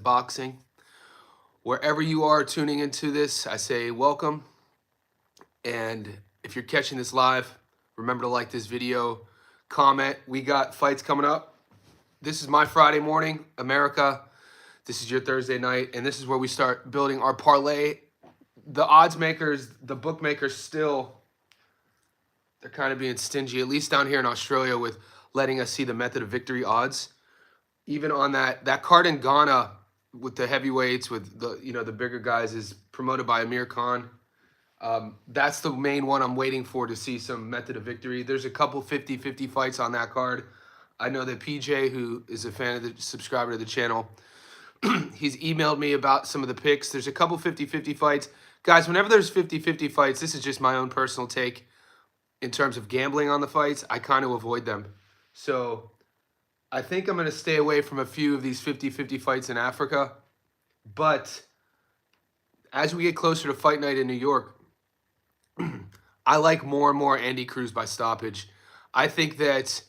boxing. Wherever you are tuning into this, I say welcome. And if you're catching this live, remember to like this video, comment. We got fights coming up. This is my Friday morning, America. This is your Thursday night, and this is where we start building our parlay. The odds makers, the bookmakers still, they're kind of being stingy, at least down here in Australia, with letting us see the method of victory odds. Even on that card in Ghana with the heavyweights, with the bigger guys, is promoted by Amir Khan. That's the main one I'm waiting for to see some method of victory. There's a couple 50-50 fights on that card. I know that PJ, who is a fan of the subscriber to the channel, he's emailed me about some of the picks. There's a couple 50-50 fights. Guys, whenever there's 50-50 fights, this is just my own personal take in terms of gambling on the fights. I kind of avoid them. So I think I'm going to stay away from a few of these 50-50 fights in Africa. But as we get closer to fight night in New York, I like more and more Andy Cruz by stoppage. I think that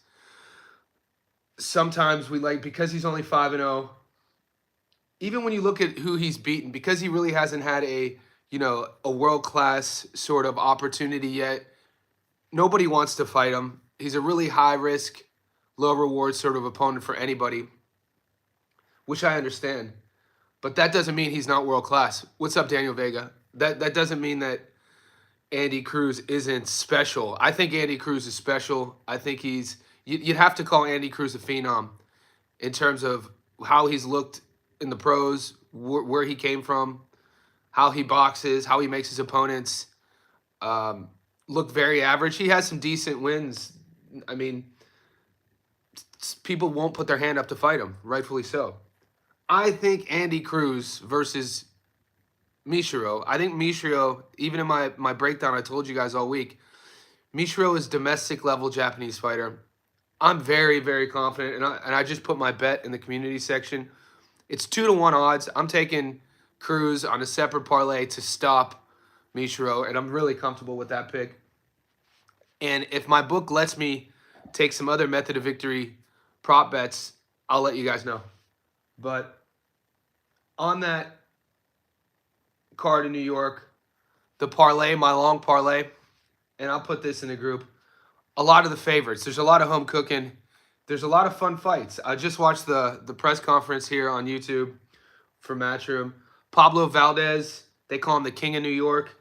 sometimes we like, because he's only 5-0, even when you look at who he's beaten, because he really hasn't had a world-class sort of opportunity yet, nobody wants to fight him. He's a really high-risk, low-reward sort of opponent for anybody, which I understand. But that doesn't mean he's not world-class. What's up, Daniel Vega? That doesn't mean that Andy Cruz isn't special. I think Andy Cruz is special. I think you'd have to call Andy Cruz a phenom in terms of how he's looked in the pros, where he came from, how he boxes, how he makes his opponents look very average. He has some decent wins. I mean, people won't put their hand up to fight him, rightfully so. I think Andy Cruz versus Mishiro. I think Mishiro, even in my breakdown I told you guys all week, Mishiro is domestic level Japanese fighter. I'm very, very confident, and I just put my bet in the community section. It's 2-1 odds. I'm taking Cruz on a separate parlay to stop Mishiro, and I'm really comfortable with that pick. And if my book lets me take some other method of victory prop bets, I'll let you guys know. But on that card in New York, the parlay, my long parlay, and I'll put this in the group, a lot of the favorites. There's a lot of home cooking. There's a lot of fun fights. I just watched the press conference here on YouTube for Matchroom. Pablo Valdez, they call him the King of New York,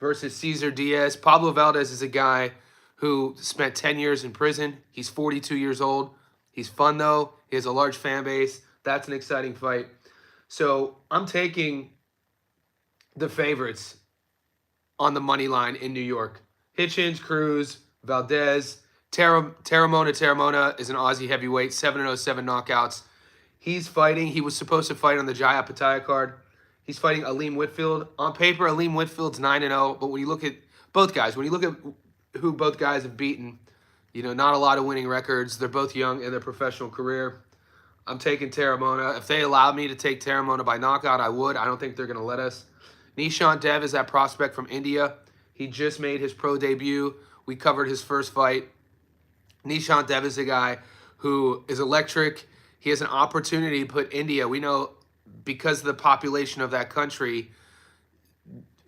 versus Cesar Diaz. Pablo Valdez is a guy who spent 10 years in prison. He's 42 years old. He's fun, though. He has a large fan base. That's an exciting fight. So I'm taking the favorites on the money line in New York. Hitchens, Cruz, Valdez. Taramona is an Aussie heavyweight, 7-0, 7 knockouts. He's fighting. He was supposed to fight on the Jai Apataya card. He's fighting Aleem Whitfield. On paper, Aleem Whitfield's 9-0, but when you look at both guys, when you look at who both guys have beaten, not a lot of winning records. They're both young in their professional career. I'm taking Taramona. If they allowed me to take Taramona by knockout, I would. I don't think they're going to let us. Nishant Dev is that prospect from India. He just made his pro debut. We covered his first fight. Nishant Dev is a guy who is electric. He has an opportunity to put India. We know because of the population of that country,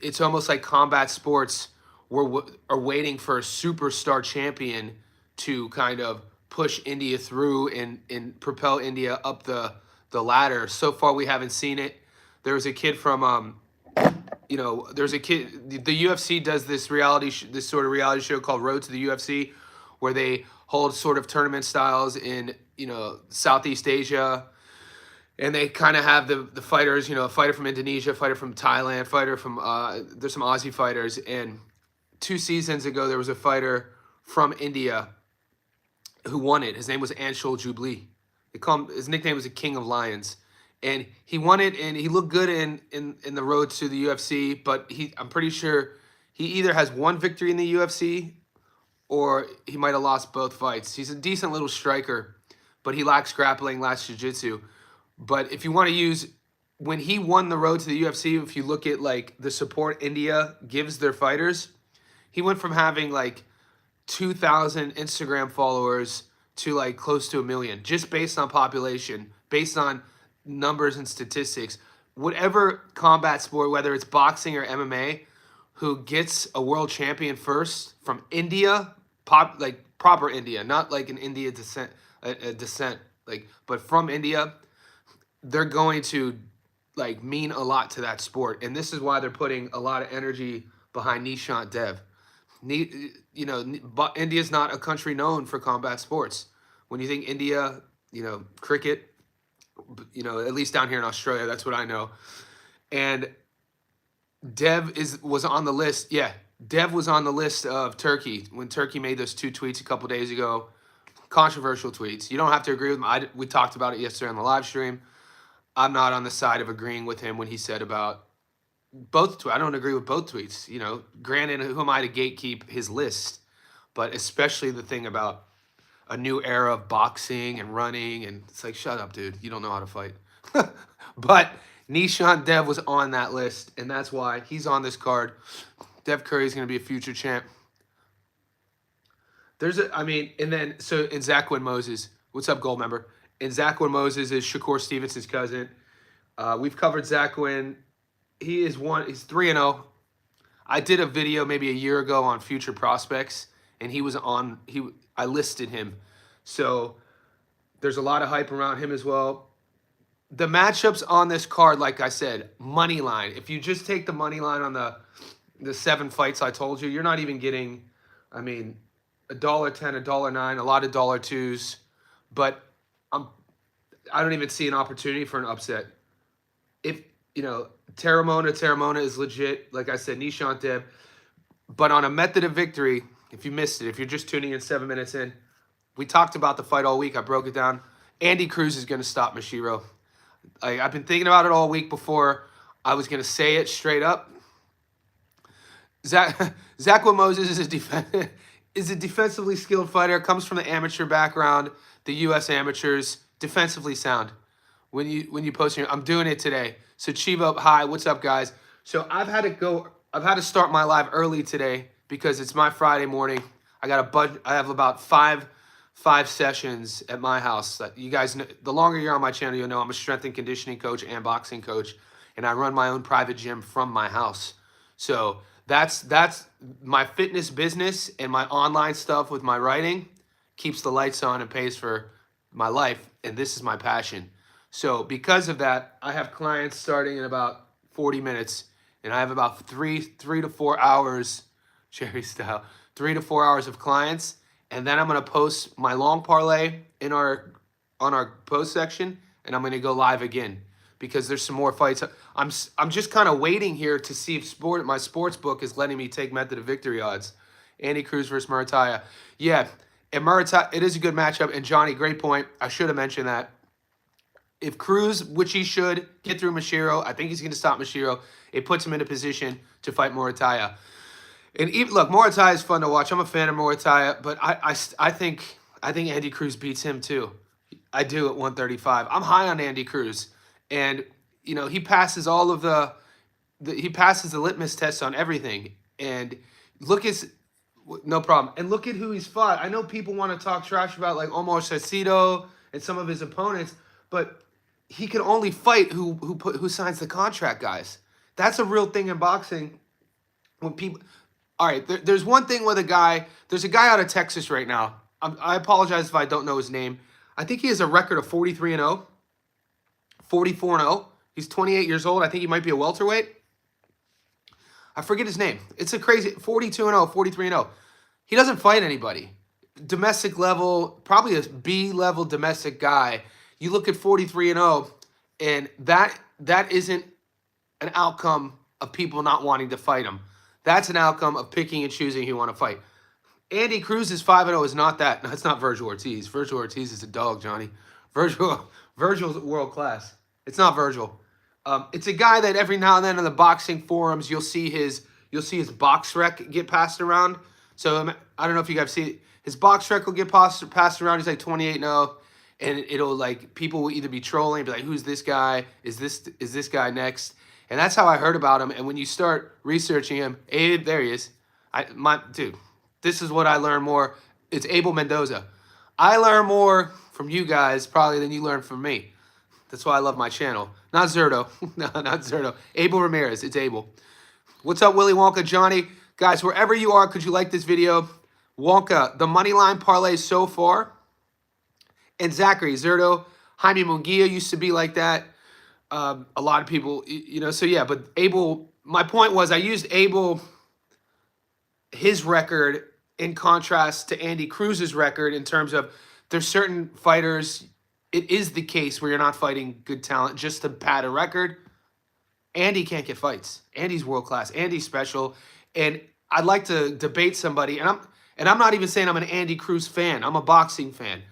it's almost like combat sports are waiting for a superstar champion to kind of push India through and propel India up the ladder. So far, we haven't seen it. There was a kid from there's a kid. The UFC does this sort of reality show called Road to the UFC, where they hold sort of tournament styles in Southeast Asia, and they kind of have the fighters, a fighter from Indonesia, a fighter from Thailand, fighter from there's some Aussie fighters. And 2 seasons ago, there was a fighter from India who won it. His name was Anshul Jubli. His nickname was the King of Lions. And he won it, and he looked good in the road to the UFC, but I'm pretty sure he either has one victory in the UFC or he might have lost both fights. He's a decent little striker, but he lacks grappling, lacks jiu-jitsu. But if you want to use, when he won the road to the UFC, if you look at like the support India gives their fighters, he went from having like 2,000 Instagram followers to like close to 1 million, just based on population, based on numbers and statistics. Whatever combat sport, whether it's boxing or MMA, who gets a world champion first from India, proper India, not like an India descent, a descent, like, but from India, they're going to like mean a lot to that sport, and this is why they're putting a lot of energy behind Nishant Dev. But India's not a country known for combat sports. When you think India, cricket, at least down here in Australia, that's what I know. And Dev was on the list. Yeah, Dev was on the list of Turkey when Turkey made those 2 tweets a couple days ago. Controversial tweets. You don't have to agree with them. We talked about it yesterday on the live stream. I'm not on the side of agreeing with him when he said about both. I don't agree with both tweets. Granted, who am I to gatekeep his list? But especially the thing about a new era of boxing and running, and it's like, shut up, dude. You don't know how to fight. But Nishant Dev was on that list, and that's why he's on this card. Dev Curry is going to be a future champ. And Zachwin Moses. What's up, gold member? And Zachwin Moses is Shakur Stevenson's cousin. We've covered Zachwin. He's 3-0. I did a video maybe a year ago on future prospects, and I listed him. So there's a lot of hype around him as well. The matchups on this card, like I said, money line. If you just take the money line on the 7 fights I told you, you're not even getting, $1.10, $1.09, a lot of $2s. But I don't even see an opportunity for an upset. If, Terramona is legit. Like I said, Nishant Dev. But on a method of victory, if you missed it, if you're just tuning in 7 minutes in, we talked about the fight all week. I broke it down. Andy Cruz is going to stop Mashiro. I've been thinking about it all week before I was going to say it straight up. Zachwin Moses is a defensively skilled fighter, comes from the amateur background, the U.S. amateurs, defensively sound. When you post here, I'm doing it today. So Chivo, hi, what's up, guys? So I've had to start my live early today because it's my Friday morning. I have about five sessions at my house. You guys know, the longer you're on my channel, you'll know I'm a strength and conditioning coach and boxing coach, and I run my own private gym from my house. So that's my fitness business, and my online stuff with my writing keeps the lights on and pays for my life, and this is my passion. So because of that, I have clients starting in about 40 minutes, and I have about 3 to 4 hours, Jerry style, 3 to 4 hours of clients, and then I'm going to post my long parlay on our post section, and I'm going to go live again because there's some more fights. I'm just kind of waiting here to see if my sports book is letting me take method of victory odds. Andy Cruz versus Murataya. Yeah, and Murataya, it is a good matchup. And Johnny, great point. I should have mentioned that. If Cruz, which he should, get through Mashiro, I think he's going to stop Mashiro. It puts him in a position to fight Murataya. And look, Murataya is fun to watch. I'm a fan of Murataya, but I think Andy Cruz beats him too. I do at 135. I'm high on Andy Cruz, and he passes all of he passes the litmus test on everything. And no problem. And look at who he's fought. I know people want to talk trash about like Omar Cecido and some of his opponents, but he can only fight who signs the contract, guys. That's a real thing in boxing. When people, all right, there's one thing with there's a guy out of Texas right now. I apologize if I don't know his name. I think he has a record of 43-0, 44-0. He's 28 years old. I think he might be a welterweight. I forget his name. It's a crazy 42-0, 43-0. He doesn't fight anybody. Domestic level, probably a B-level domestic guy. You look at 43-0, and that isn't an outcome of people not wanting to fight him. That's an outcome of picking and choosing who you want to fight. Andy Cruz's 5-0 is not that. No, it's not Virgil Ortiz. Virgil Ortiz is a dog, Johnny. Virgil's world class. It's not Virgil. It's a guy that every now and then in the boxing forums you'll see his box rec get passed around. So I don't know if you guys see his box rec will get passed around. He's like 28-0. And it'll like people will either be trolling, be like, "Who's this guy? Is this guy next?" And that's how I heard about him. And when you start researching him, there he is. Dude, this is what I learn more. It's Abel Mendoza. I learn more from you guys probably than you learn from me. That's why I love my channel. Not Zerto. No, not Zerto. Abel Ramirez. It's Abel. What's up, Willy Wonka, Johnny? Guys, wherever you are, could you like this video? Wonka, the money line parlay so far. And Zachary, Zerto, Jaime Munguia used to be like that. A lot of people, so yeah, but Abel, my point was I used Abel, his record, in contrast to Andy Cruz's record in terms of there's certain fighters, it is the case where you're not fighting good talent just to pad a record. Andy can't get fights. Andy's world class. Andy's special. And I'd like to debate somebody, and I'm not even saying I'm an Andy Cruz fan. I'm a boxing fan.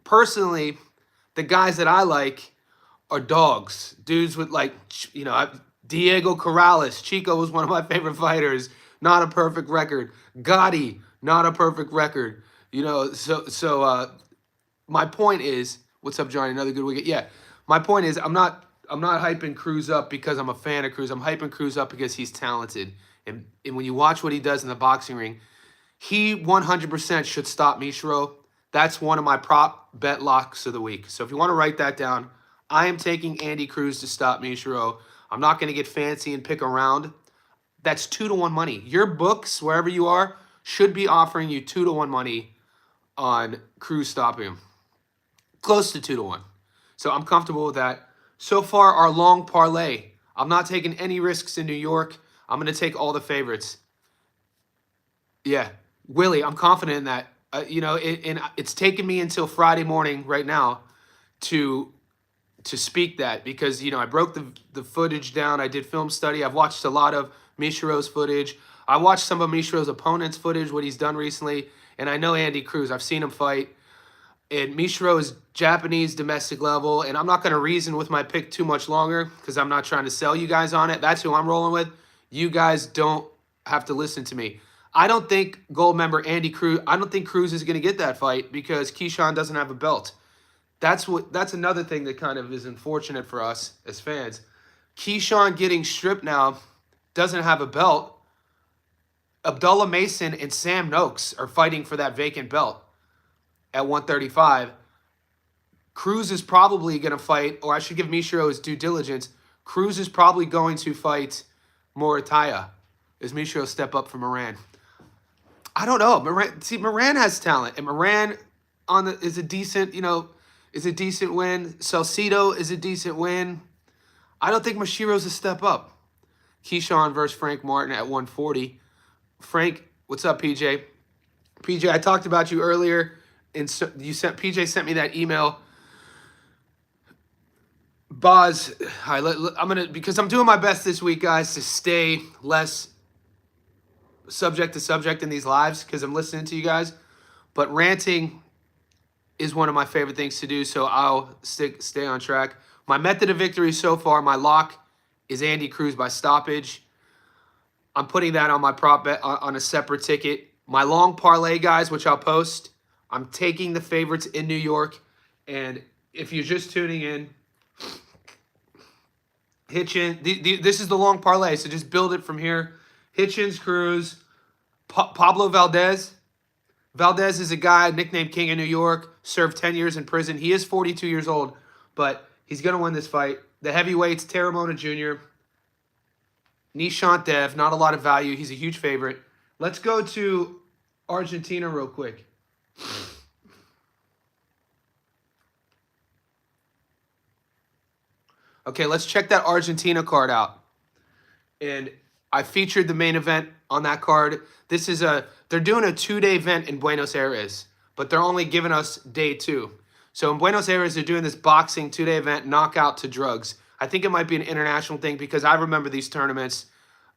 Personally, the guys that I like are dogs. Dudes with Diego Corrales. Chico was one of my favorite fighters. Not a perfect record. Gotti, not a perfect record. My point is, what's up, Johnny? Another good wicket. Yeah, my point is, I'm not hyping Cruz up because I'm a fan of Cruz. I'm hyping Cruz up because he's talented. And when you watch what he does in the boxing ring, he 100% should stop Mishiro. That's one of my prop bet locks of the week. So if you want to write that down, I am taking Andy Cruz to stop Mishiro. I'm not going to get fancy and pick around. That's 2-to-1 money. Your books, wherever you are, should be offering you 2-to-1 money on Cruz stopping him. Close to 2-to-1. So I'm comfortable with that. So far, our long parlay. I'm not taking any risks in New York. I'm going to take all the favorites. Yeah. Willie, I'm confident in that. And it's taken me until Friday morning right now to speak that because, I broke the footage down. I did film study. I've watched a lot of Mishiro's footage. I watched some of Mishiro's opponent's footage, what he's done recently. And I know Andy Cruz. I've seen him fight. And Mishiro is Japanese domestic level. And I'm not going to reason with my pick too much longer because I'm not trying to sell you guys on it. That's who I'm rolling with. You guys don't have to listen to me. I don't think gold member Andy Cruz, I don't think Cruz is going to get that fight because Keyshawn doesn't have a belt. That's another thing that kind of is unfortunate for us as fans. Keyshawn getting stripped now, doesn't have a belt. Abdullah Mason and Sam Noakes are fighting for that vacant belt at 135. Cruz is probably going to fight, or I should give Mishiro his due diligence. Cruz is probably going to fight Morataya as Mishiro step up for Moran. I don't know. Moran has talent, and Moran is a decent win. Salcido is a decent win. I don't think Mashiro's a step up. Keyshawn versus Frank Martin at 140. Frank, what's up, PJ? PJ, I talked about you earlier, and PJ sent me that email. Boz, because I'm doing my best this week, guys, to stay less subject to subject in these lives because I'm listening to you guys. But ranting is one of my favorite things to do, so I'll stay on track. My method of victory so far, my lock is Andy Cruz by stoppage. I'm putting that on my prop bet on a separate ticket. My long parlay, guys, which I'll post, I'm taking the favorites in New York. And if you're just tuning in, Hitchens, this is the long parlay, so just build it from here. Hitchens, Cruz, Pablo Valdez. Valdez is a guy nicknamed King of New York, served 10 years in prison. He is 42 years old, but he's going to win this fight. The heavyweights, Terramona Jr., Nishant Dev, not a lot of value. He's a huge favorite. Let's go to Argentina real quick. Okay, let's check that Argentina card out. And I featured the main event on that card. They're doing a 2-day event in Buenos Aires, but they're only giving us day 2. So in Buenos Aires, they're doing this boxing 2-day event, knockout to drugs. I think it might be an international thing because I remember these tournaments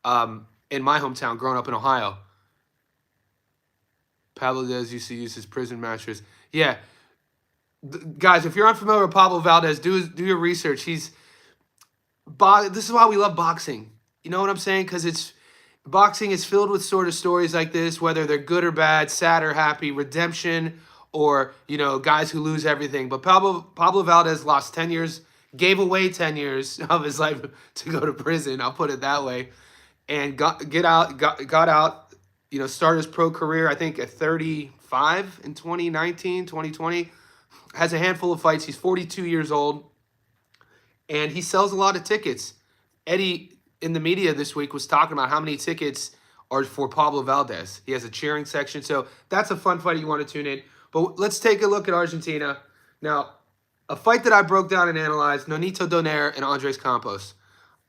in my hometown growing up in Ohio. Pablo Valdez used to use his prison mattress. Yeah. Guys, if you're unfamiliar with Pablo Valdez, do your research. This is why we love boxing. You know what I'm saying? Because boxing is filled with sort of stories like this, whether they're good or bad, sad or happy, redemption, or, guys who lose everything. But Pablo Valdez lost 10 years, gave away 10 years of his life to go to prison, I'll put it that way, and got out, started his pro career, I think, at 35 in 2019, 2020. has a handful of fights. He's 42 years old, and he sells a lot of tickets. Eddie in the media this week was talking about how many tickets are for Pablo Valdez. He has a cheering section, so that's a fun fight you want to tune in. But let's take a look at Argentina. Now, a fight that I broke down and analyzed, Nonito Donaire and Andres Campos.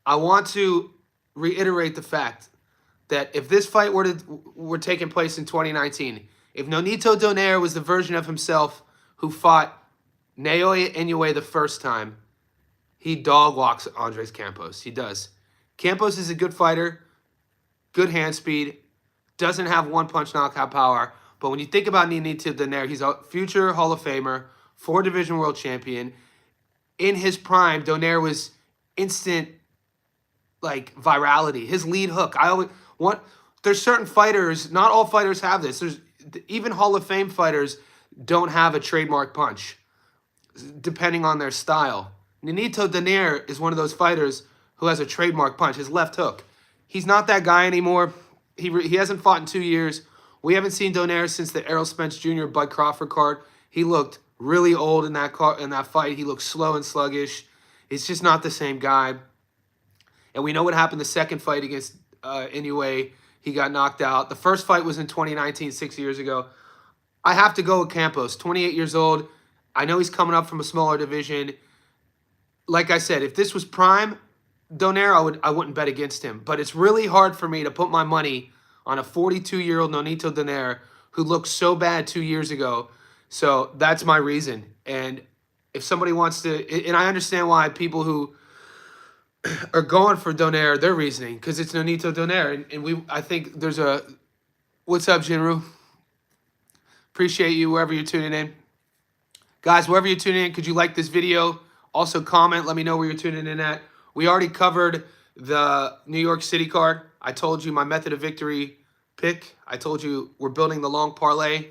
I want to reiterate the fact that if this fight were taking place in 2019, if Nonito Donaire was the version of himself who fought Naoya Inoue the first time, he dog walks Andres Campos. He does. Campos is a good fighter, good hand speed, doesn't have one-punch knockout power. But when you think about Nonito Donaire, he's a future Hall of Famer, 4-division world champion. In his prime, Donaire was instant, like, virality. His lead hook. There's certain fighters, not all fighters have this. Even Hall of Fame fighters don't have a trademark punch, depending on their style. Nonito Donaire is one of those fighters who has a trademark punch, his left hook. He's not that guy anymore. He hasn't fought in 2 years. We haven't seen Donaire since the Errol Spence Jr. Bud Crawford card. He looked really old in that fight. He looked slow and sluggish. He's just not the same guy. And we know what happened the second fight against Inoue. He got knocked out. The first fight was in 2019, 6 years ago. I have to go with Campos, 28 years old. I know he's coming up from a smaller division. Like I said, if this was prime Donaire, I wouldn't bet against him. But it's really hard for me to put my money on a 42-year-old Nonito Donaire who looked so bad 2 years ago. So that's my reason. And if somebody wants to, and I understand why people who are going for Donaire, their reasoning, because it's Nonito Donaire. And I think there's a, what's up, Jinru? Appreciate you wherever you're tuning in. Guys, wherever you're tuning in, could you like this video? Also comment, let me know where you're tuning in at. We already covered the New York City card. I told you my method of victory pick. I told you we're building the long parlay.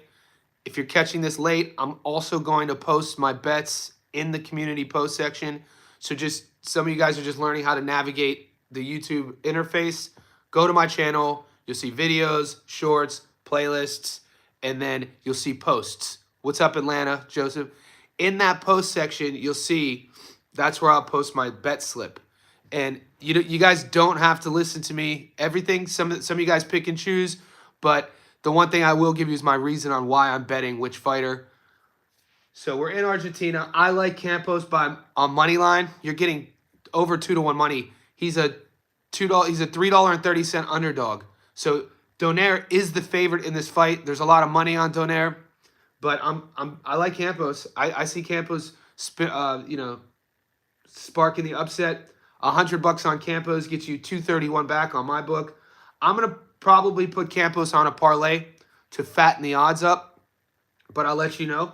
If you're catching this late, I'm also going to post my bets in the community post section. So just some of you guys are just learning how to navigate the YouTube interface. Go to my channel. You'll see videos, shorts, playlists, and then you'll see posts. What's up, Atlanta, Joseph? In that post section, you'll see that's where I'll post my bet slip. And you guys don't have to listen to me. Everything, some of you guys pick and choose. But the one thing I will give you is my reason on why I'm betting which fighter. So we're in Argentina. I like Campos on money line. You're getting over 2-to-1 money. He's a $3.30 underdog. So Donaire is the favorite in this fight. There's a lot of money on Donaire, but I like Campos. I see Campos sparking the upset. $100 on Campos gets you $231 back on my book. I'm gonna probably put Campos on a parlay to fatten the odds up, but I'll let you know.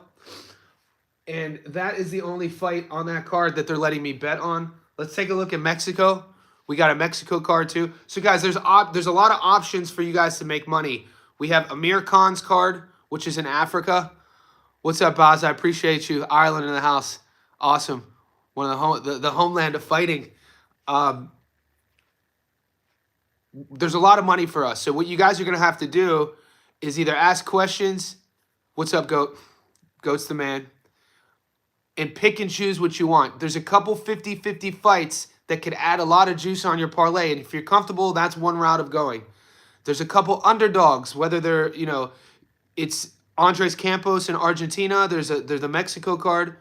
And that is the only fight on that card that they're letting me bet on. Let's take a look at Mexico. We got a Mexico card too. So guys, there's a lot of options for you guys to make money. We have Amir Khan's card, which is in Africa. What's up, Baz? I appreciate you. Ireland in the house. Awesome. One of the homeland of fighting. There's a lot of money for us. So what you guys are going to have to do is either ask questions. What's up, Goat? Goat's the man. And pick and choose what you want. There's a couple 50-50 fights that could add a lot of juice on your parlay. And if you're comfortable, that's one route of going. There's a couple underdogs, whether they're, it's Andres Campos in Argentina. There's the Mexico card.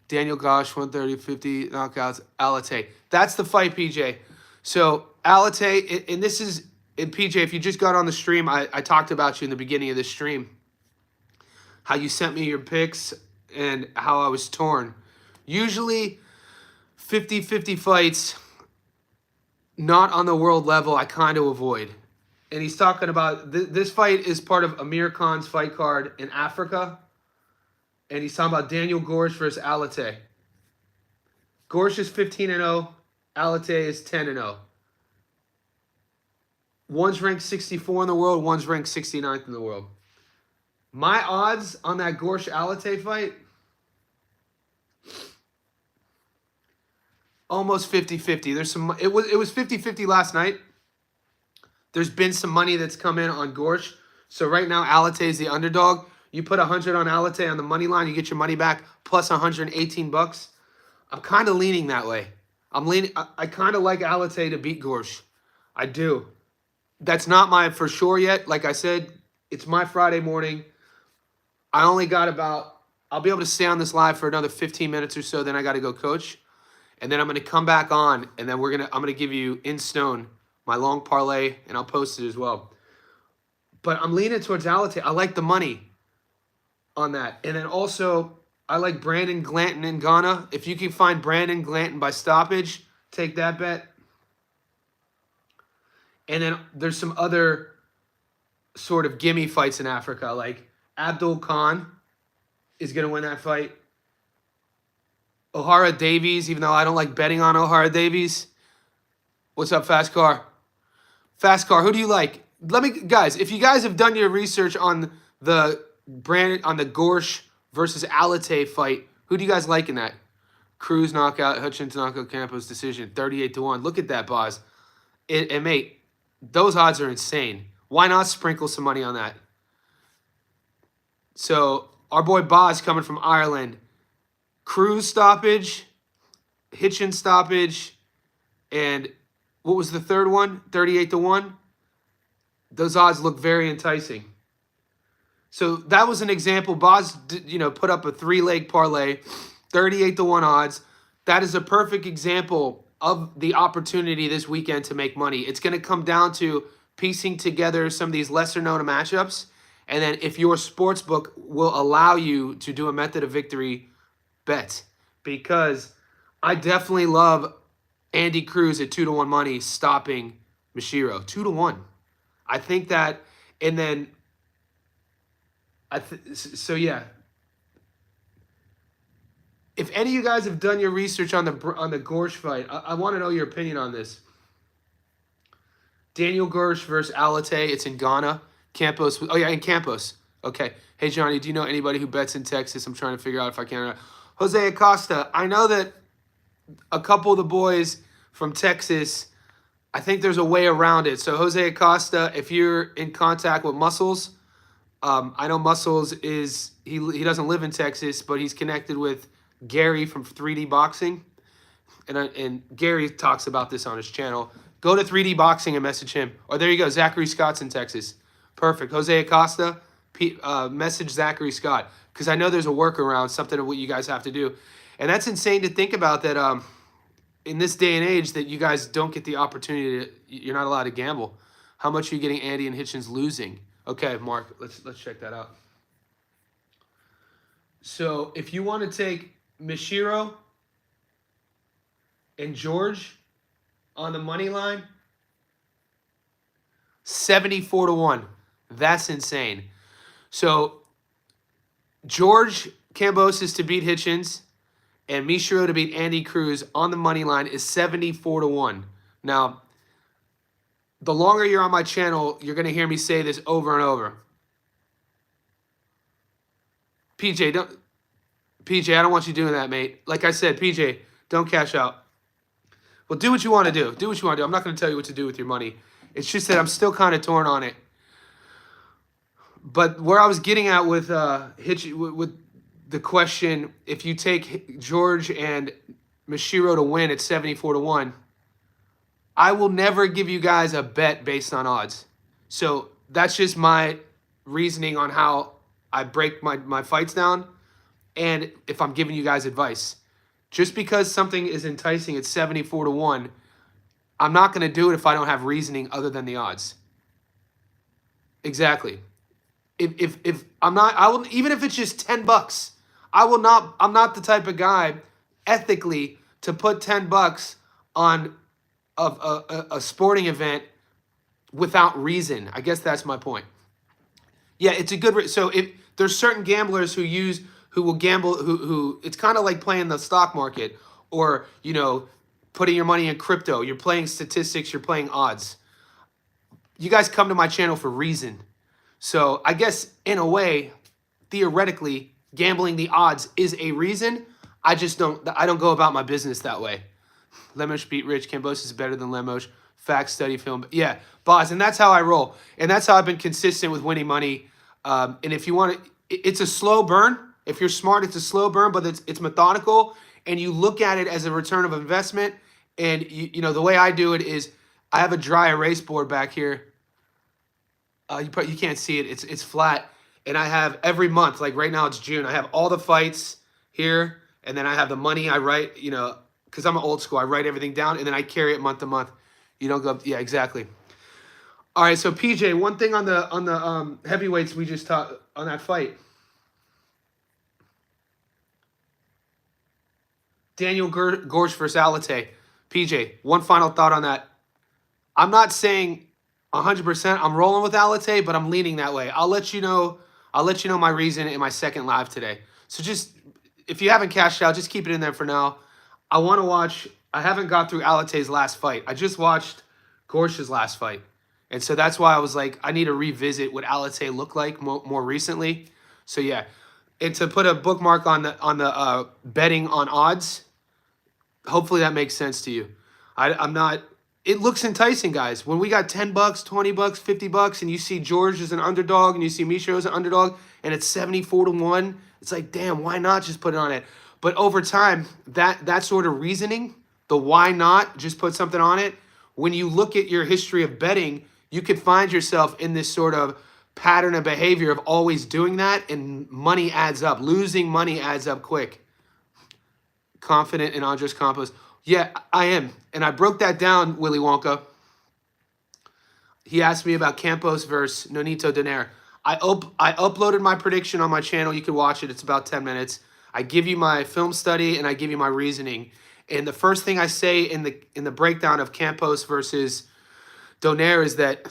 Daniel Gosh, 130-50 knockouts. Alate. That's the fight, PJ. So Alate, and this is, and PJ, if you just got on the stream, I talked about you in the beginning of the stream. How you sent me your picks and how I was torn. Usually 50-50 fights, not on the world level, I kind of avoid. And he's talking about, this fight is part of Amir Khan's fight card in Africa. And he's talking about Daniel Gorsh versus Alate. Gorsh is 15-0. Alate is 10-0. One's ranked 64 in the world. One's ranked 69th in the world. My odds on that Gorsh-Alate fight, almost 50-50. There's some. It was 50-50 last night. There's been some money that's come in on Gorsh. So right now, Alate is the underdog. You put 100 on Alate on the money line, you get your money back plus 118 bucks. I'm kind of leaning that way. I kind of like Alate to beat Gorsh. I do. That's not my for sure yet. Like I said, it's my Friday morning. I only got I'll be able to stay on this live for another 15 minutes or so. Then I got to go coach. And then I'm going to come back on, and then I'm going to give you in stone my long parlay, and I'll post it as well. But I'm leaning towards Alate. I like the money on that. And then also, I like Brandon Glanton in Ghana. If you can find Brandon Glanton by stoppage, take that bet. And then there's some other sort of gimme fights in Africa, like Abdul Khan is going to win that fight. O'Hara Davies, even though I don't like betting on O'Hara Davies. What's up, Fast Car? Fast Car, who do you like? Guys, if you guys have done your research on the Gorsh versus Alate fight, who do you guys like in that? Cruz knockout, Hutchins knockout, Campos decision, 38-1. Look at that, Boz. And mate, those odds are insane. Why not sprinkle some money on that? So our boy Boz coming from Ireland. Cruz stoppage, Hitchin stoppage, and what was the third one? 38-1. Those odds look very enticing. So that was an example. Boz, put up a 3-leg parlay, 38-1 odds. That is a perfect example of the opportunity this weekend to make money. It's going to come down to piecing together some of these lesser-known matchups, and then if your sports book will allow you to do a method of victory bet, because I definitely love Andy Cruz at 2-1 money stopping Mishiro. 2-1. I think that, and then so yeah. If any of you guys have done your research on the Gorsh fight, I want to know your opinion on this. Daniel Gorsh versus Alate. It's in Ghana. Campos. Oh yeah, in Campos. Okay. Hey Johnny, do you know anybody who bets in Texas? I'm trying to figure out if I can or not. Jose Acosta. I know that a couple of the boys from Texas, I think there's a way around it. So Jose Acosta, if you're in contact with Muscles, I know Muscles is, he doesn't live in Texas, but he's connected with Gary from 3D Boxing. And Gary talks about this on his channel. Go to 3D Boxing and message him. Or there you go, Zachary Scott's in Texas. Perfect. Jose Acosta, message Zachary Scott. Because I know there's a workaround, something of what you guys have to do. And that's insane to think about that in this day and age that you guys don't get the opportunity you're not allowed to gamble. How much are you getting Andy and Hitchens losing? Okay, Mark, let's check that out. So if you want to take Mishiro and George on the money line, 74-1. That's insane. So George Campos to beat Hitchens and Mishiro to beat Andy Cruz on the money line is 74-1. Now, the longer you're on my channel, you're going to hear me say this over and over. PJ, I don't want you doing that, mate. Like I said, PJ, don't cash out. Well, do what you want to do. Do what you want to do. I'm not going to tell you what to do with your money. It's just that I'm still kind of torn on it. But where I was getting at with with the question, if you take George and Mishiro to win at 74-1, I will never give you guys a bet based on odds. So that's just my reasoning on how I break my fights down, and if I'm giving you guys advice. Just because something is enticing at 74-1, I'm not going to do it if I don't have reasoning other than the odds. Exactly. If I'm not, I will, even if it's just $10, I will not, I'm not the type of guy ethically to put $10 on a sporting event without reason. I guess that's my point. Yeah, it's a good, so if there's certain gamblers who will gamble, who it's kind of like playing the stock market, or, putting your money in crypto. You're playing statistics, you're playing odds. You guys come to my channel for reason. So I guess in a way, theoretically, gambling the odds is a reason. I don't go about my business that way. Lemos beat Rich. Campos is better than Lemos. Fact, study, film. Yeah, boss. And that's how I roll. And that's how I've been consistent with winning money. And if you want to, it's a slow burn. If you're smart, it's a slow burn, but it's methodical, and you look at it as a return of investment. And you know the way I do it is I have a dry erase board back here. You can't see it. It's flat, and I have every month. Like right now, it's June. I have all the fights here, and then I have the money. I write, you know, because I'm an old school. I write everything down, and then I carry it month to month. You don't go. Yeah, exactly. All right, so PJ, one thing on the heavyweights we just talked on that fight. Daniel Gorge versus Alate. PJ, one final thought on that. I'm not saying 100% I'm rolling with Alate, but I'm leaning that way. I'll let you know my reason in my second live today. So just if you haven't cashed out, just keep it in there for now. I want to watch. I haven't got through Alate's last fight. I just watched Gorge's last fight. And so that's why I was like, I need to revisit what Alate looked like more recently. So yeah, and to put a bookmark on the betting on odds, hopefully that makes sense to you. I'm not. It looks enticing, guys. When we got $10, $20, $50, and you see George as an underdog, and you see Misha as an underdog, and it's 74-1, it's like, damn, why not just put it on it? But over time, that sort of reasoning, the why not just put something on it. When you look at your history of betting, you could find yourself in this sort of pattern of behavior of always doing that, and money adds up. Losing money adds up quick. Confident in Andres Campos. Yeah, I am. And I broke that down, Willy Wonka. He asked me about Campos versus Nonito Donaire. I uploaded my prediction on my channel. You can watch it. It's about 10 minutes. I give you my film study, and I give you my reasoning. And the first thing I say in the breakdown of Campos versus Donaire is that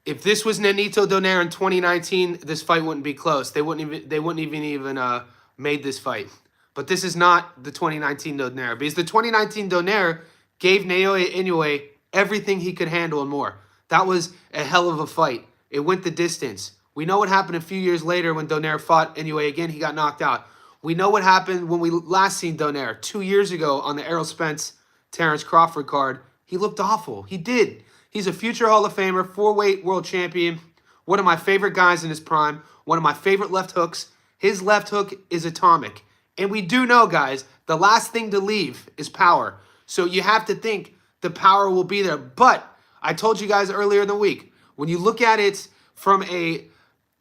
if this was Nonito Donaire in 2019, this fight wouldn't be close. They wouldn't even made this fight. But this is not the 2019 Donaire, because the 2019 Donaire gave Naoya Inoue everything he could handle and more. That was a hell of a fight. It went the distance. We know what happened a few years later when Donaire fought Inoue again. He got knocked out. We know what happened when we last seen Donaire 2 years ago on the Errol Spence Terrence Crawford card. He looked awful. He did. He's a future Hall of Famer, 4-weight world champion, one of my favorite guys in his prime, one of my favorite left hooks. His left hook is atomic. And we do know, guys, the last thing to leave is power. So you have to think the power will be there. But I told you guys earlier in the week, when you look at it from a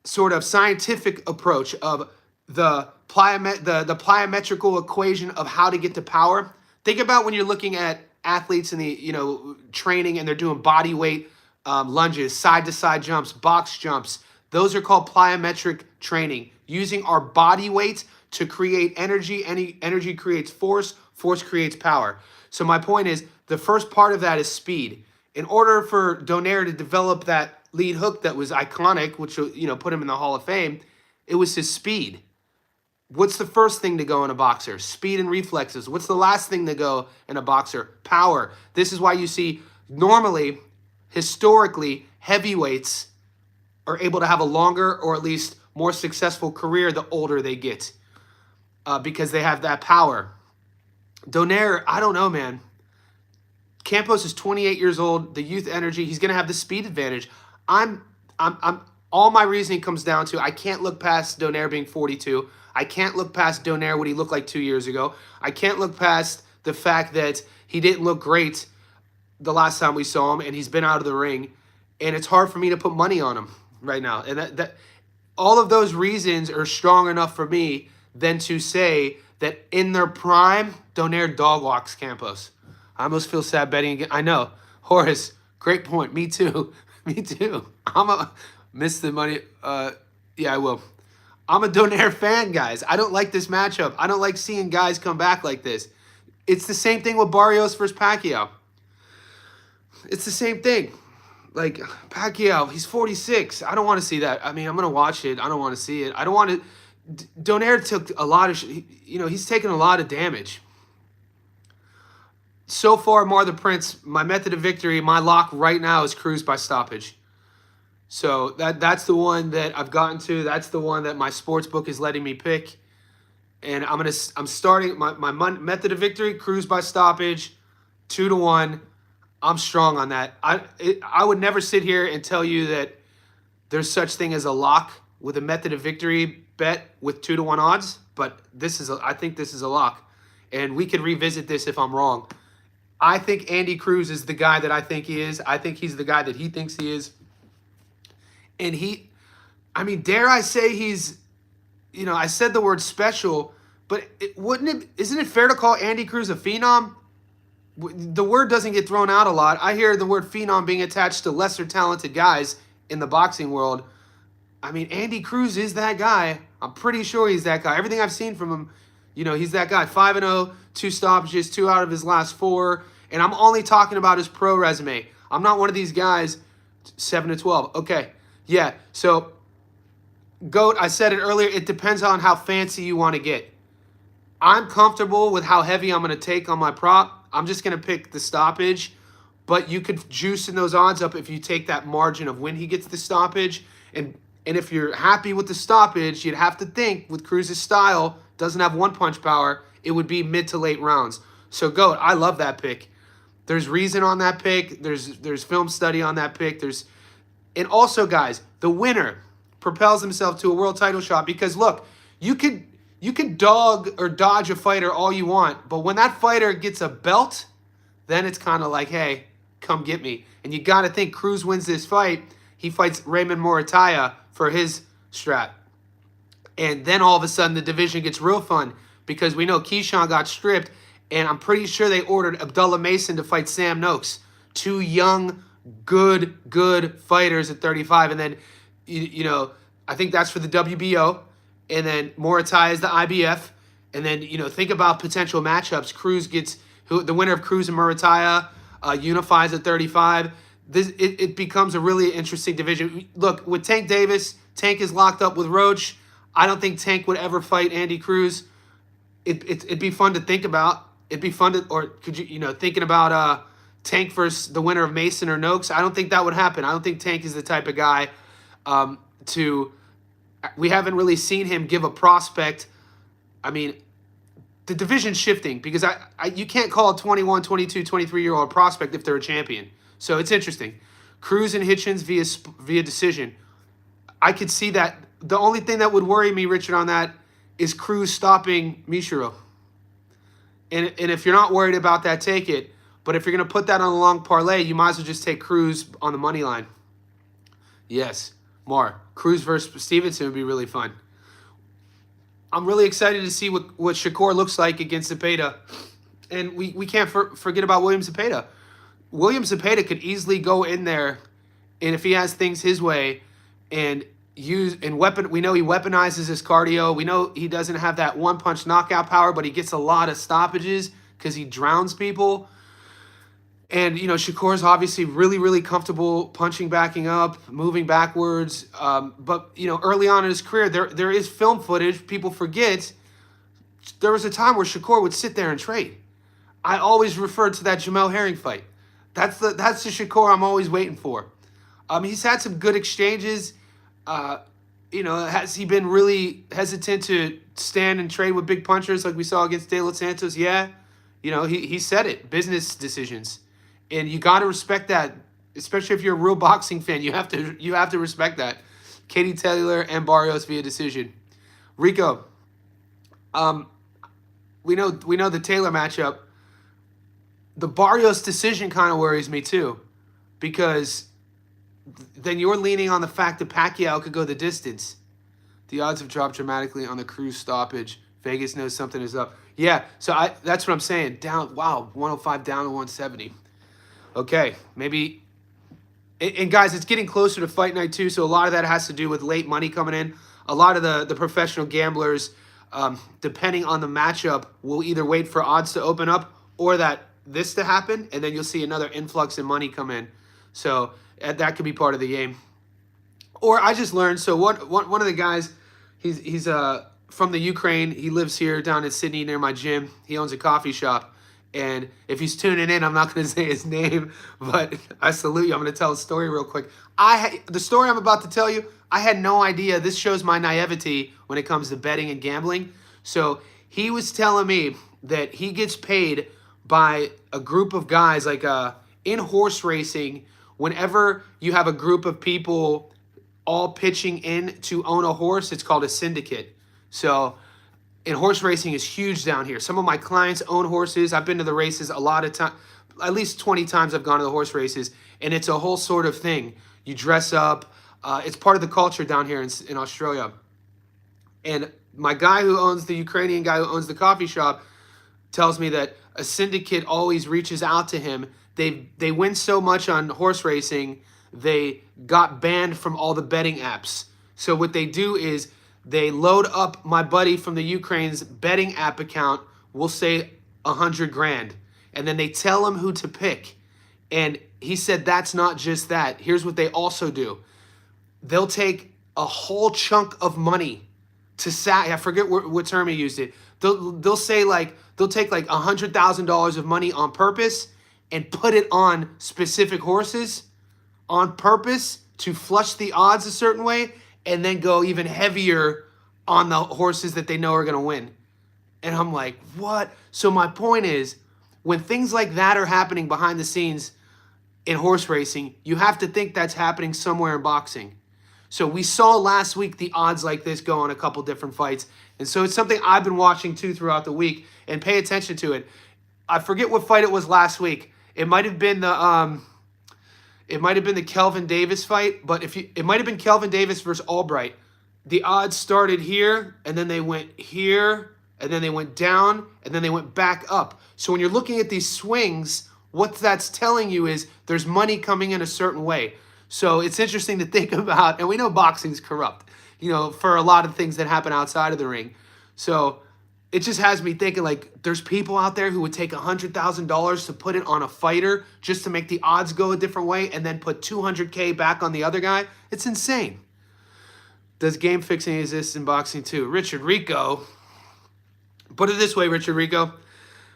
sort of scientific approach of the plyometrical equation of how to get to power, think about when you're looking at athletes in the training and they're doing body weight lunges, side-to-side jumps, box jumps. Those are called plyometric training, using our body weight to create energy. Energy creates force. Force creates power. So my point is, the first part of that is speed. In order for Donaire to develop that lead hook that was iconic, which put him in the Hall of Fame, it was his speed. What's the first thing to go in a boxer? Speed and reflexes. What's the last thing to go in a boxer? Power. This is why you see normally, historically, heavyweights are able to have a longer or at least more successful career the older they get. Because they have that power. Donaire, I don't know, man. Campos is 28 years old. The youth energy. He's gonna have the speed advantage. I'm. All my reasoning comes down to I can't look past Donaire being 42. I can't look past Donaire what he looked like 2 years ago. I can't look past the fact that he didn't look great the last time we saw him, and he's been out of the ring. And it's hard for me to put money on him right now. And that all of those reasons are strong enough for me than to say that in their prime, Donaire dog walks Campos. I almost feel sad betting again. I know. Horace, great point. Me too. Me too. Miss the money. Yeah, I will. I'm a Donaire fan, guys. I don't like this matchup. I don't like seeing guys come back like this. It's the same thing with Barrios versus Pacquiao. It's the same thing. Like, Pacquiao, he's 46. I don't want to see that. I mean, I'm going to watch it. I don't want to see it. I don't want to... Donaire took a lot of, he's taken a lot of damage. So far, Mar the Prince, my method of victory, my lock right now is Cruz by stoppage. So that's the one that I've gotten to. That's the one that my sports book is letting me pick. And I'm starting my method of victory, Cruz by stoppage, 2-1. I'm strong on that. I would never sit here and tell you that there's such thing as a lock with a method of victory bet with 2-1 odds, but I think this is a lock. And we could revisit this if I'm wrong. I think Andy Cruz is the guy that I think he is. I think he's the guy that he thinks he is. And dare I say he's, I said the word special, but isn't it fair to call Andy Cruz a phenom? The word doesn't get thrown out a lot. I hear the word phenom being attached to lesser talented guys in the boxing world. Andy Cruz is that guy. I'm pretty sure he's that guy. Everything I've seen from him, he's that guy. 5-0, 2 stoppages, 2 out of his last 4. And I'm only talking about his pro resume. I'm not one of these guys, 7-12. Okay, yeah. So, GOAT, I said it earlier, it depends on how fancy you want to get. I'm comfortable with how heavy I'm going to take on my prop. I'm just going to pick the stoppage. But you could juice in those odds up if you take that margin of when he gets the stoppage. And if you're happy with the stoppage, you'd have to think with Cruz's style, doesn't have one-punch power, it would be mid to late rounds. So, GOAT, I love that pick. There's reason on that pick. There's film study on that pick. And also, guys, the winner propels himself to a world title shot because, look, you could dog or dodge a fighter all you want, but when that fighter gets a belt, then it's kind of like, hey, come get me. And you got to think Cruz wins this fight. He fights Raymond Morataya for his strap. And then all of a sudden the division gets real fun because we know Keyshawn got stripped, and I'm pretty sure they ordered Abdullah Mason to fight Sam Noakes. 2 young, good fighters at 35. And then, I think that's for the WBO. And then Morataya is the IBF. And then, think about potential matchups. Cruz gets, the winner of Cruz and Morataya unifies at 35. It becomes a really interesting division. Look, with Tank Davis, Tank is locked up with Roach. I don't think Tank would ever fight Andy Cruz. It'd be fun to think about. It'd be fun to, or could you, thinking about Tank versus the winner of Mason or Noakes. I don't think that would happen. I don't think Tank is the type of guy we haven't really seen him give a prospect. The division's shifting because you can't call a 21, 22, 23-year-old prospect if they're a champion. So it's interesting. Cruz and Hitchens via decision. I could see that. The only thing that would worry me, Richard, on that is Cruz stopping Mishiro. And if you're not worried about that, take it. But if you're going to put that on a long parlay, you might as well just take Cruz on the money line. Yes, Mar. Cruz versus Stevenson would be really fun. I'm really excited to see what Shakur looks like against Zepeda. And we can't forget about William Zepeda. William Zepeda could easily go in there, and if he has things his way, and we know he weaponizes his cardio. We know he doesn't have that one-punch knockout power, but he gets a lot of stoppages because he drowns people. And, Shakur's obviously really, really comfortable punching, backing up, moving backwards. But, early on in his career, there is film footage. People forget there was a time where Shakur would sit there and trade. I always refer to that Jamel Herring fight. That's the Shakur I'm always waiting for. He's had some good exchanges. Has he been really hesitant to stand and trade with big punchers like we saw against De Los Santos? Yeah. He said it. Business decisions. And you got to respect that, especially if you're a real boxing fan. You have to respect that. Katie Taylor and Barrios via decision. Rico, we know the Taylor matchup. The Barrios decision kind of worries me too, because then you're leaning on the fact that Pacquiao could go the distance. The odds have dropped dramatically on the Cruz stoppage. Vegas knows something is up. Yeah, so that's what I'm saying. Down, wow, 105 down to 170. Okay, maybe. And guys, it's getting closer to fight night too, so a lot of that has to do with late money coming in. A lot of the professional gamblers, depending on the matchup, will either wait for odds to open up or this to happen, and then you'll see another influx in money come in. So that could be part of the game. Or I just learned, so one of the guys, he's from the Ukraine. He lives here down in Sydney near my gym. He owns a coffee shop. And if he's tuning in, I'm not going to say his name, but I salute you. I'm going to tell a story real quick. The story I'm about to tell you, I had no idea. This shows my naivety when it comes to betting and gambling. So he was telling me that he gets paid by a group of guys, like in horse racing, whenever you have a group of people all pitching in to own a horse, it's called a syndicate. So, and horse racing is huge down here. Some of my clients own horses. I've been to the races a lot of time, at least 20 times I've gone to the horse races, and it's a whole sort of thing. You dress up. It's part of the culture down here in Australia. And my guy who owns, the Ukrainian guy who owns the coffee shop, tells me that a syndicate always reaches out to him. They win so much on horse racing, they got banned from all the betting apps. So what they do is they load up my buddy from the Ukraine's betting app account, we'll say 100 grand, and then they tell him who to pick. And he said that's not just that. Here's what they also do. They'll take a whole chunk of money to I forget what term he used it. They'll say like, they'll take like $100,000 of money on purpose and put it on specific horses on purpose to flush the odds a certain way, and then go even heavier on the horses that they know are going to win. And I'm like, what? So my point is, when things like that are happening behind the scenes in horse racing, you have to think that's happening somewhere in boxing. So we saw last week the odds like this go on a couple different fights. And so it's something I've been watching too throughout the week, and pay attention to it. I forget what fight it was last week. It might have been the Kelvin Davis fight, but it might have been Kelvin Davis versus Albright. The odds started here, and then they went here, and then they went down, and then they went back up. So when you're looking at these swings, what that's telling you is there's money coming in a certain way. So it's interesting to think about, and we know boxing's corrupt, for a lot of things that happen outside of the ring. So it just has me thinking, like, there's people out there who would take $100,000 to put it on a fighter just to make the odds go a different way, and then put $200K back on the other guy. It's insane. Does game fixing exist in boxing too? Richard Rico. Put it this way, Richard Rico.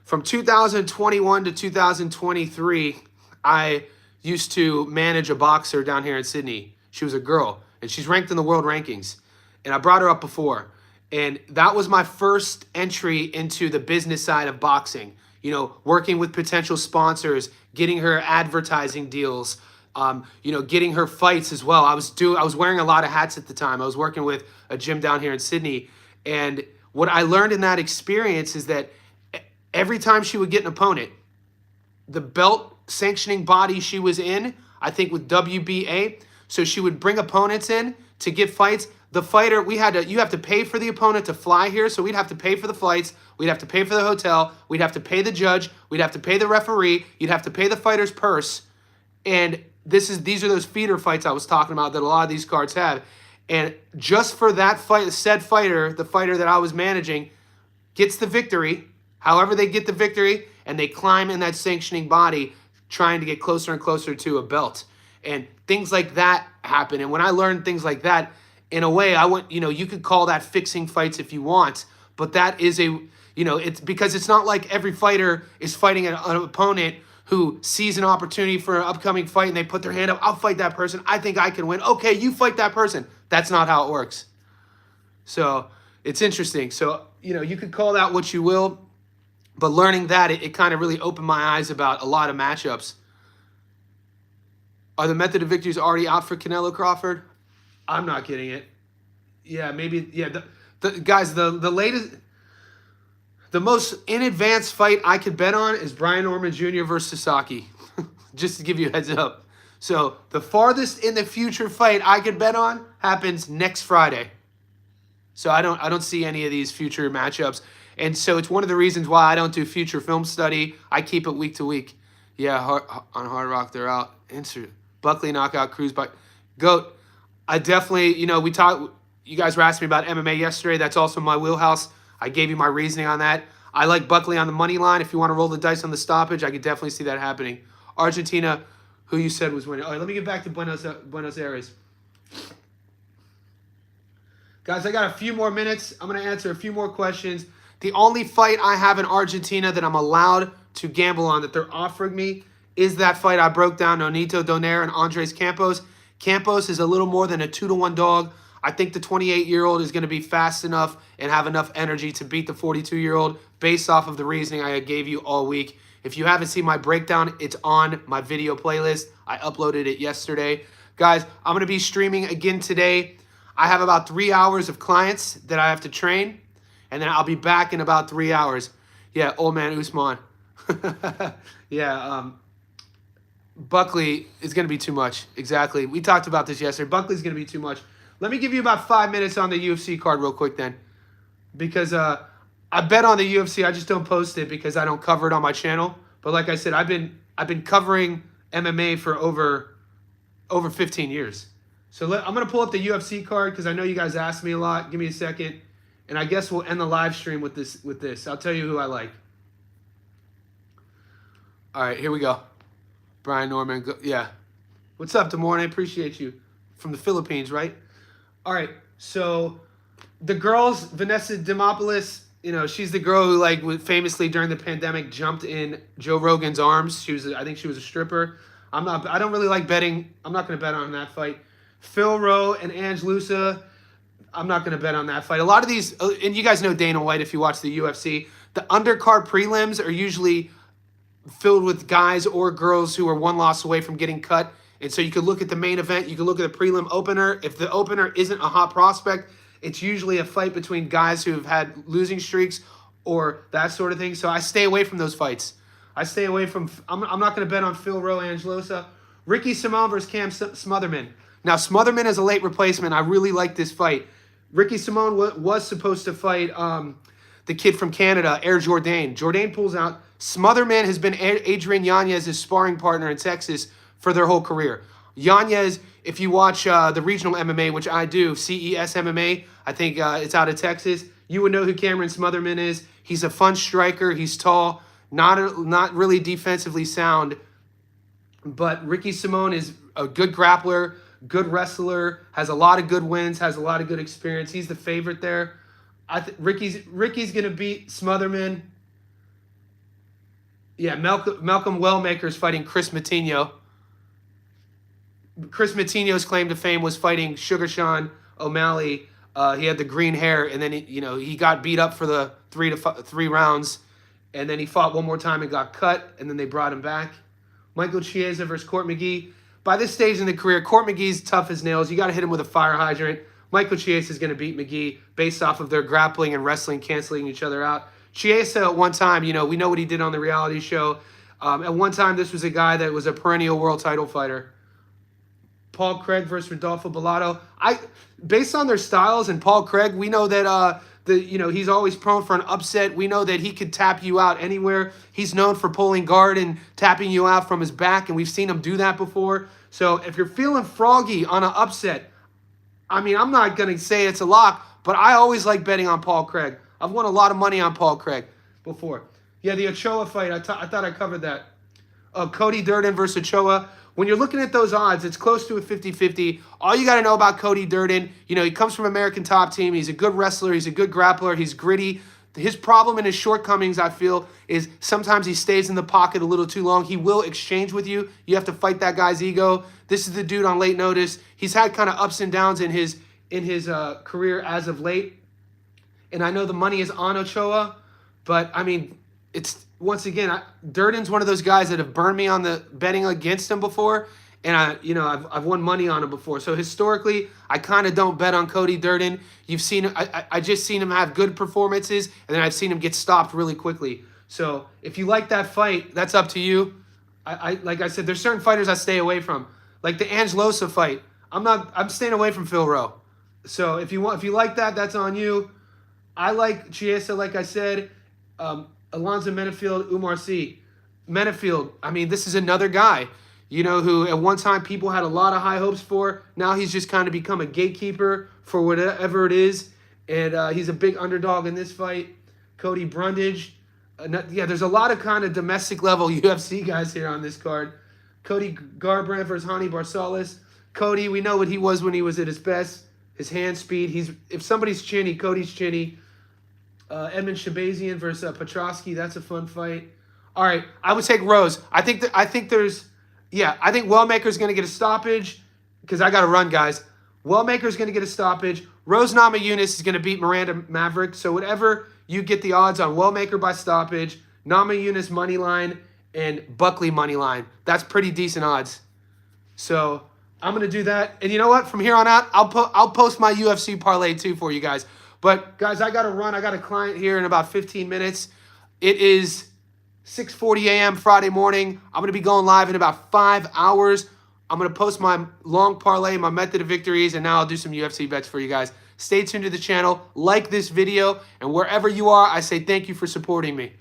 From 2021 to 2023, I used to manage a boxer down here in Sydney. She was a girl, and she's ranked in the world rankings. And I brought her up before. And that was my first entry into the business side of boxing. Working with potential sponsors, getting her advertising deals, getting her fights as well. I was wearing a lot of hats at the time. I was working with a gym down here in Sydney. And what I learned in that experience is that every time she would get an opponent, the belt sanctioning body she was in, I think with WBA, so she would bring opponents in to get fights. The fighter, you have to pay for the opponent to fly here, so we'd have to pay for the flights, we'd have to pay for the hotel, we'd have to pay the judge, we'd have to pay the referee, you'd have to pay the fighter's purse, and these are those feeder fights I was talking about that a lot of these cards have. And just for that fight, said fighter, the fighter that I was managing, gets the victory, however they get the victory, and they climb in that sanctioning body, trying to get closer and closer to a belt. And things like that happen. And when I learned things like that, in a way, you could call that fixing fights if you want, but that is it's because it's not like every fighter is fighting an opponent who sees an opportunity for an upcoming fight and they put their hand up, I'll fight that person, I think I can win. Okay, you fight that person. That's not how it works. So it's interesting. So, you could call that what you will, but learning that, it kind of really opened my eyes about a lot of matchups. Are the method of victories already out for Canelo Crawford? I'm not getting it. Yeah, maybe. Yeah, guys, the latest, the most in advance fight I could bet on is Brian Norman Jr. versus Sasaki. Just to give you a heads up. So the farthest in the future fight I could bet on happens next Friday. So I don't see any of these future matchups, and so it's one of the reasons why I don't do future film study. I keep it week to week. Yeah, on Hard Rock they're out. Buckley knockout, Cruz by GOAT. I definitely, we talked, you guys were asking me about MMA yesterday. That's also my wheelhouse. I gave you my reasoning on that. I like Buckley on the money line. If you want to roll the dice on the stoppage, I could definitely see that happening. Argentina, who you said was winning. All right, let me get back to Buenos Aires. Guys, I got a few more minutes. I'm going to answer a few more questions. The only fight I have in Argentina that I'm allowed to gamble on that they're offering me is that fight I broke down, Nonito Donaire and Andres Campos. Campos is a little more than a 2-to-1 dog. I think the 28-year-old is going to be fast enough and have enough energy to beat the 42-year-old based off of the reasoning I gave you all week. If you haven't seen my breakdown, it's on my video playlist. I uploaded it yesterday. Guys, I'm going to be streaming again today. I have about 3 hours of clients that I have to train, and then I'll be back in about 3 hours. Yeah, old man Usman. Yeah, Buckley is going to be too much. Exactly. We talked about this yesterday. Buckley's going to be too much. Let me give you about 5 minutes on the UFC card real quick then. Because I bet on the UFC. I just don't post it because I don't cover it on my channel. But like I said, I've been covering MMA for over 15 years. So I'm going to pull up the UFC card because I know you guys asked me a lot. Give me a second. And I guess we'll end the live stream with this. I'll tell you who I like. All right, here we go. Brian Norman. Yeah. What's up, Demorne? I appreciate you. From the Philippines, right? All right. So the girls, Vanessa Demopoulos, you know, she's the girl who like famously during the pandemic jumped in Joe Rogan's arms. I think she was a stripper. I don't really like betting. I'm not going to bet on that fight. Phil Rowe and Ange Lusa, I'm not going to bet on that fight. A lot of these, and you guys know Dana White if you watch the UFC, the undercard prelims are usually filled with guys or girls who are one loss away from getting cut. And so you could look at the main event, you could look at the prelim opener. If the opener isn't a hot prospect, it's usually a fight between guys who have had losing streaks or that sort of thing. So I stay away from those fights. I stay away from, I'm not going to bet on Phil Rowe, Angelosa. Ricky Simon versus Cam Smotherman. Now, Smotherman is a late replacement. I really like this fight. Ricky Simon was supposed to fight the kid from Canada, Air Jourdain. Jourdain pulls out. Smotherman has been Adrian Yanez's sparring partner in Texas for their whole career. Yanez, if you watch the regional MMA, which I do, CES MMA, I think it's out of Texas, you would know who Cameron Smotherman is. He's a fun striker. He's tall, not really defensively sound. But Ricky Simon is a good grappler, good wrestler, has a lot of good wins, has a lot of good experience. He's the favorite there. Ricky's going to beat Smotherman. Yeah, Malcolm Wellmaker is fighting Chris Matinho. Chris Matinho's claim to fame was fighting Sugar Sean O'Malley. He had the green hair, and then he got beat up for the three rounds, and then he fought one more time and got cut, and then they brought him back. Michael Chiesa versus Court McGee. By this stage in the career, Court McGee's tough as nails. You got to hit him with a fire hydrant. Michael Chiesa is going to beat McGee based off of their grappling and wrestling canceling each other out. Chiesa at one time, we know what he did on the reality show. At one time, this was a guy that was a perennial world title fighter. Paul Craig versus Rodolfo Bellato. Based on their styles and Paul Craig, we know that he's always prone for an upset. We know that he could tap you out anywhere. He's known for pulling guard and tapping you out from his back, and we've seen him do that before. So if you're feeling froggy on an upset, I'm not going to say it's a lock, but I always like betting on Paul Craig. I've won a lot of money on Paul Craig before. Yeah, the Ochoa fight, I thought I covered that. Cody Durden versus Ochoa. When you're looking at those odds, it's close to a 50-50. All you got to know about Cody Durden, he comes from American Top Team. He's a good wrestler. He's a good grappler. He's gritty. His problem and his shortcomings, I feel, is sometimes he stays in the pocket a little too long. He will exchange with you. You have to fight that guy's ego. This is the dude on late notice. He's had kind of ups and downs in his career as of late. And I know the money is on Ochoa, but it's once again, Durden's one of those guys that have burned me on the betting against him before, and I've won money on him before. So historically, I kind of don't bet on Cody Durden. You've seen I just seen him have good performances, and then I've seen him get stopped really quickly. So if you like that fight, that's up to you. Like I said, there's certain fighters I stay away from, like the Angelosa fight. I'm staying away from Phil Rowe. So if you like that, that's on you. I like Chiesa, like I said. Alonzo Menefield, Umar C. Menefield, this is another guy, who at one time people had a lot of high hopes for. Now he's just kind of become a gatekeeper for whatever it is. And he's a big underdog in this fight. Cody Brundage. There's a lot of kind of domestic level UFC guys here on this card. Cody Garbrandt versus Hani Barsalis. Cody, we know what he was when he was at his best. His hand speed. If somebody's chinny, Cody's chinny. Edmund Shabazian versus Petrosky. That's a fun fight. All right, I would take Rose. I think Wellmaker's going to get a stoppage because I got to run, guys. Wellmaker's going to get a stoppage. Rose Namajunas is going to beat Miranda Maverick. So whatever you get the odds on Wellmaker by stoppage, Namajunas money line, and Buckley money line. That's pretty decent odds. So I'm gonna do that. And you know what? From here on out, I'll post my UFC parlay too for you guys. But guys, I gotta run. I got a client here in about 15 minutes. It is 6:40 a.m. Friday morning. I'm gonna be going live in about 5 hours. I'm gonna post my long parlay, my method of victories, and now I'll do some UFC bets for you guys. Stay tuned to the channel, like this video, and wherever you are, I say thank you for supporting me.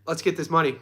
Let's get this money.